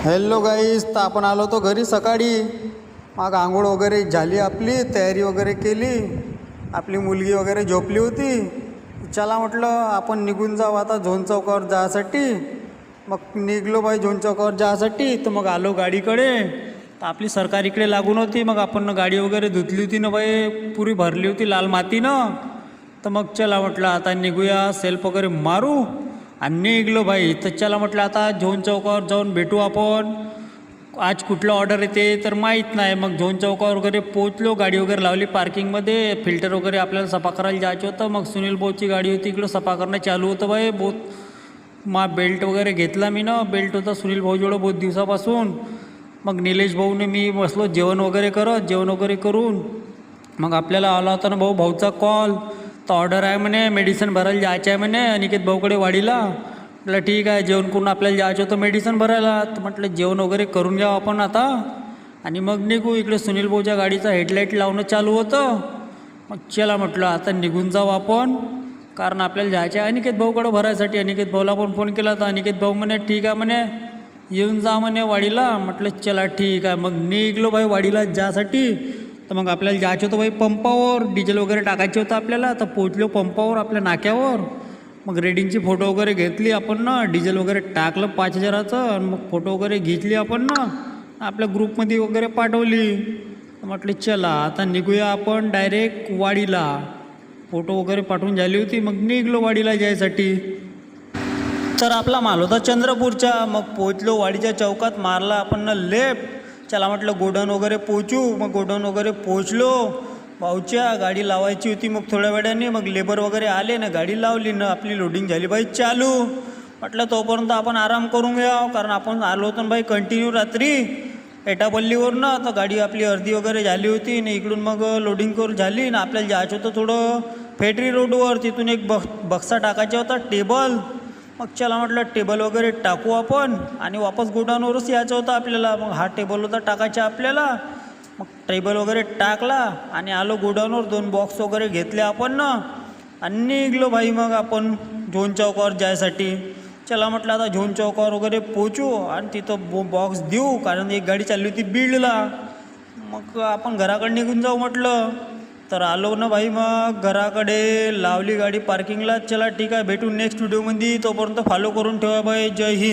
Hello गाईस, तर आपण आलो तो घरी सकाळी. मग आंघोळ वगैरे झाली, आपली तयारी वगैरे केली, आपली मुलगी वगैरे झोपली होती. चला म्हटलं आपण निघून जाऊ आता झोन चौकावर जायसाठी. मग निघलो बाई झोन चौकावर जायसाठी. तर मग आलो गाडीकडे. तर आपली सरकार इकडे लागून होती. मग आपण गाडी वगैरे धुतली होती ना बाई, पुरी भरली होती लाल मातीनं. तर मग चला म्हटलं आता निघूया, सेल्फ वगैरे मारू आणि निघलो बाई. तर चला म्हटलं आता झोन चौकावर जाऊन भेटू आपण. आज कुठलं ऑर्डर येते तर माहीत नाही. मग झोन चौकावर वगैरे पोचलो, गाडी वगैरे लावली पार्किंगमध्ये. फिल्टर वगैरे आपल्याला सफा करायला जायचं होतं. मग सुनील भाऊची गाडी होती, इकडं सफा करणं चालू होतं बाई. बेल्ट वगैरे घेतला मी ना, बेल्ट होता सुनील भाऊजवळ बहुत दिवसापासून. मग निलेश भाऊने मी बसलो जेवण वगैरे करून. मग आपल्याला आला होता ना भाऊचा कॉल. तर ऑर्डर आहे म्हणे, मेडिसिन भरायला जायचं आहे म्हणे अनिकेत भाऊकडे वाडीला. म्हटलं ठीक आहे, जेवण करून आपल्याला जायचं होतं मेडिसिन भरायला. तर म्हटलं जेवण वगैरे करून घ्यावं आपण आता आणि मग निघू. इकडे सुनील भाऊच्या गाडीचा हेडलाईट लावणं चालू होतं. मग चला म्हटलं आता निघून जाऊ आपण, कारण आपल्याला जायचं आहे अनिकेत भाऊकडं भरायसाठी. अनिकेत भाऊला पण फोन केला तर अनिकेत भाऊ म्हणे ठीक आहे म्हणे, येऊन जा म्हणे वाडीला. म्हटलं चला ठीक आहे. मग निघलो बाई वाडीला जासाठी. तर मग आपल्याला जायचं होतं बाई पंपावर, डिझेल वगैरे टाकायचं होतं आपल्याला. तर पोचलो पंपावर आपल्या नाक्यावर. मग रेडिंगची फोटो वगैरे घेतली आपण ना, डिझेल वगैरे टाकलं 5,000चं. आणि मग फोटो वगैरे घेतली आपण ना, आपल्या ग्रुपमध्ये वगैरे पाठवली. म्हटलं चला आता निघूया आपण डायरेक्ट वाडीला. फोटो वगैरे पाठवून झाली होती. मग निघलो वाडीला जायसाठी. तर आपला माल होता चंद्रपूरचा. मग पोचलो वाडीच्या चौकात, मारला आपण ना लेफ्ट. चला म्हटलं गोडाऊन वगैरे पोचू. मग गोडाऊन वगैरे पोचलो. भाऊच्या गाडी लावायची होती मग थोड्या वेळाने. मग लेबर वगैरे आले ना, गाडी लावली ना, आपली लोडिंग झाली बाई चालू. म्हटलं तोपर्यंत आपण आराम करून घ्या, कारण आपण आलो होतो बाई कंटिन्यू रात्री एटापल्लीवर ना. तर गाडी आपली अर्धी वगैरे झाली होती ना, इकडून मग लोडिंग करून झाली ना. आपल्याला जायचं होतं थोडं फेटरी रोडवर, तिथून एक बक्सा टाकायचा होता टेबल. मग चला म्हटलं टेबल वगैरे टाकू आपण आणि वापस गोडाऊनवरच यायचं होतं आपल्याला. मग हा टेबल होता टाकायचा आपल्याला. मग टेबल वगैरे टाकला आणि आलो गोडाऊनवर. 2 बॉक्स वगैरे घेतले आपण ना आणि निघलो भाई मग आपण झोन चौकावर जायसाठी. चला म्हटलं आता झोन चौकावर वगैरे पोचू आणि तिथं बॉक्स देऊ, कारण एक गाडी चालली होती बीडला. मग आपण घराकडे निघून जाऊ म्हटलं. तर आलो ना भाई मग घराकडे, लावली गाडी पार्किंगला. चला ठीक आहे, भेटू नेक्स्ट व्हिडिओमध्ये. तोपर्यंत फॉलो करून ठेवा बाई. जय हिंद.